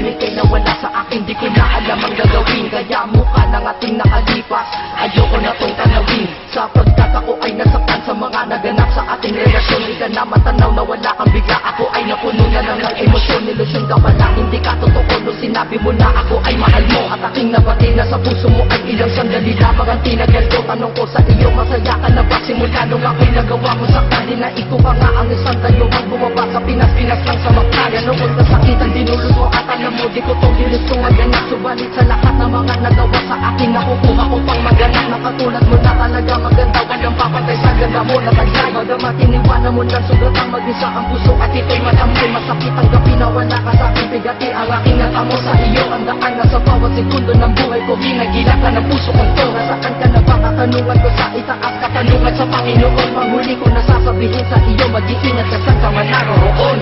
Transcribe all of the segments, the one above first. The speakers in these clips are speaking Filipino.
ika'y nawala sa akin, di ko na alam ang gagawin. Kaya mukha ng ating nakalipas, ayoko na tong tanawin. Sapagkat ako ay nasaktan sa mga naganap sa ating relasyon. Di ka na matanaw na wala kang bigla, ako ay napuno na lang ng emosyon. Ilusyon ka pala, hindi ka totoo nung sinabi mo na ako ay mahal mo. At aking nabati na sa puso mo ay ilang sandali lamang ang tinagal ko. Tanong ko sa iyo, masaya ka na ba? Simula nung ako'y nagawa mo sa kanila, ikaw pa nga ang isang dayuhang bumaba sa Pinas lang sa magkaya. Noon kasakitan, dinuluto at alam mo, di ko tong gilustong maganap. Subalit sa lahat ng mga nagawa sa akin, nakukuha ko pang maganap. Na katulad mo na talaga maganda, walang papatay sa ganda mo na taglay. Bagamat iniwanan mo lang, sugat ang mag-isa ang puso at ito'y madamay. Masakit ang gabi na wala ka sa akin, bigati ang aking natamo sa iyo. Ang daan na sa bawat segundo ng buhay ko, ginagilak ka ng puso kong to. Nasaan ka na ba? Katanungan ko sa itaas, katanungan sa Panginoon. Manghuli ko na sasabihin sa iyo, mag-iingat ka saan ka man naroon.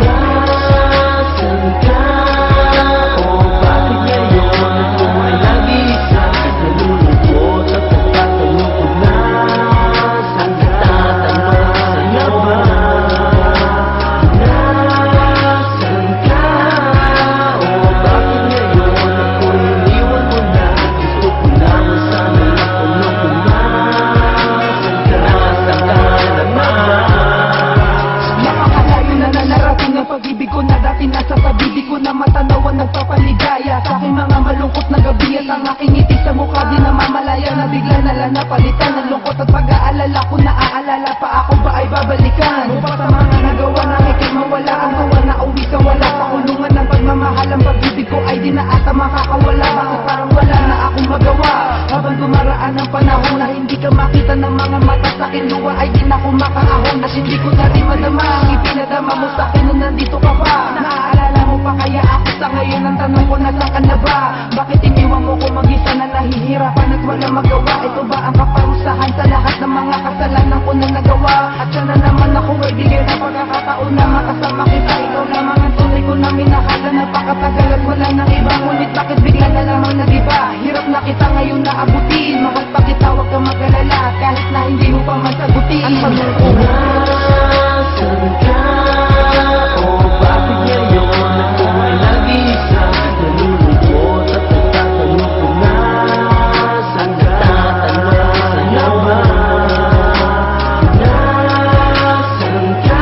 Nasaan ka? O bakit ngayon ako ay nag-isa? Nalulungkot at nagtatanong ko na saan ka? Tatanong sa'yo ba? Nasaan ka? O bakit ngayon ako iniwan mo na? Gusto ko naman sana natanong ko na saan ka? Nasaan ka naman? Nakakalayo na narating ang pag-ibig ko na dati nasa tabi. Di ko na matanawan, nagpapaligaya sa aking mga malungkot na gabi. At ang aking ngiti sa mukha di na mamalaya, na bigla na lang napalitan ng lungkot at pag-aalala ko. Naaalala pa ako ba ay babalikan? Upang sa mga nagawa na ikay mawala, ang gawa na uwi ka wala. Sa kulungan ng pagmamahal, ang pag-ibig ko ay di na ata makakawala. Bakit parang wala na akong magawa? Habang dumaraan ang panahon na hindi ka makita ng mga mata, sa akin luwa ay di na ako makaahon. At hindi ko na rin madama ang ipinadama mo sa akin nung nandito ka pa. Naaalala mo pa kaya ako sa ngayon? Ang tanong ko, nasaan ka na ba? Bakit iniwan mo ko mag-isa na nahihirapan at wala magawa? Ito ba ang kaparusahan sa lahat ng mga kasalanan ko na nagawa? At sana naman ako ay bigyan ng pagkakataon na makasama kita. Ikaw lamang ang tunay ko na minahal na napakatagal at wala nang iba. Ngunit bakit bigla na lamang nag-iba? Hirap na kita ngayon na abutin. Mahal pa kita, huwag kang mag-alala, kahit na hindi mo pa masagutin. Ang tanong ko, nasaan ka? O bakit ngayon ako ay nag-isa? Nalulungkot at nagtatanong ko na saan ka? Tatanong sa'yo ba? Nasaan ka?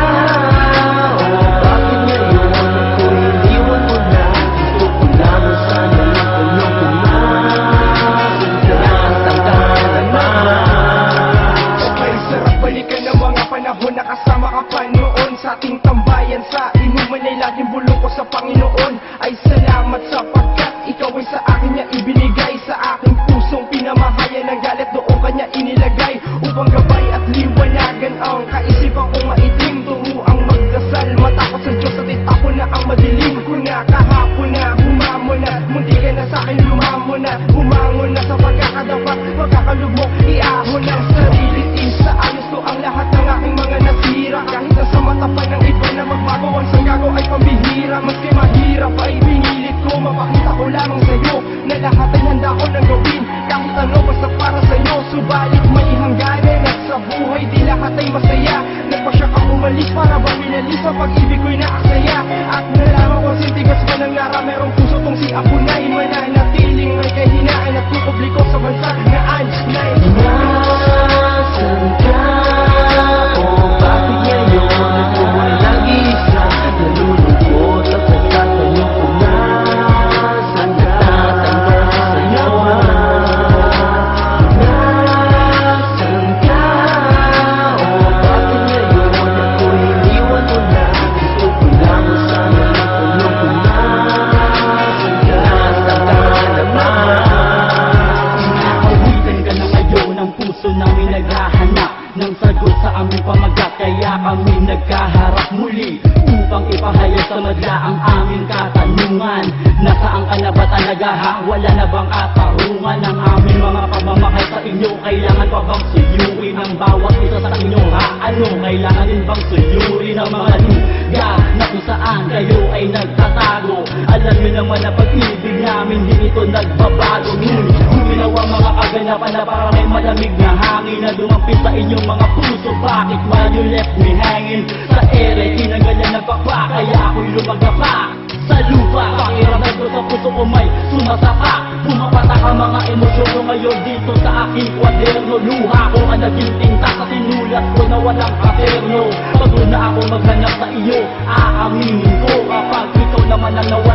O bakit ngayon ako iniwan mo na? Gusto ko lamang sana natanong ko na saan ka? Nasaan ka naman? okay, sarap balikan ng mga panahon na kasama ka pa noon. Sa ating tambayan sa inuman ay laging bulong ko sa Panginoon. Ay salamat sapagkat ikaw ay sa akin niya ibinigay. Sa aking pusong pinamahayan ng galit doon kanya inilagay. Upang gabay at liwanagan ang kaisipan kong maitim. Turuang magdasal, matakot sa Diyos at itapon na ang madilim. Kung na kahapon na, humamon na, mundi ka na sa akin lumamon na. Humangon na sa pagkakadapat, pagkakalugmok, iahon ang sarili. Isa ayos ko ang lahat ng aking mga nasira. Kahit na sa mata pa ng iba na magbago, ang sanggago ay pambihira. Maski mahirap ay pinilit ko, mapakita ko lamang sa'yo na lahat ay handa ko nang gawin. Kahit ano basta para sa'yo, subalit may hangganan. At sa buhay di lahat ay masaya. Nagpasya ka umalis para ba minalis ang pag-ibig ko'y naasaya. At nalaman ko sintigas pa ng ngara, merong puso tong si Apunay. Mananatiling may kahinaan at tupubliko sa bansa na anay. Nasaan ka? O bakit ngayon ako ay nag-isa? Nalulungkot at nagtatanong ko na saan ka? Tatanong sa'yo ba? Nasaan ka? O bakit ngayon ako iniwan mo na? Gusto ko lamang sana natanong ko na saan ka? Nasaan ka naman? Nakawitan ka na ngayon, ang puso namin naghahanap ng sagot sa aming pamagat. Kaya kami nagkaharap muli upang ipahayag sa madla ang aming katanungan. Nasaan ka na ba talaga ha? Wala na bang katarungan ang aming mga pamamahal sa inyo? Kailangan pa bang suyuin ang bawat isa sa inyo ha? Ano, kailangan din bang suyuin ang mga lugar na kung saan kayo ay nagtatago? Alam nyo naman na pag-ibig namin di ito nagbabago. Ngunit guminawa mga kaganapan na parang may malamig na hangin na dumampit sa inyong mga puso. Bakit while you left me hanging sa ere? Tinanggal na nagpapa, kaya ako'y lumagapa sa lupa. Pakiram ko may sumasapa. Pumapatak ang mga emosyon ko ngayon dito sa aking kwaderno. Luha ko ang naging tinta sa sinulat ko na walang katerno. Pagod na ako maghanap sa iyo, aaminin ko kapag ito naman ang nawa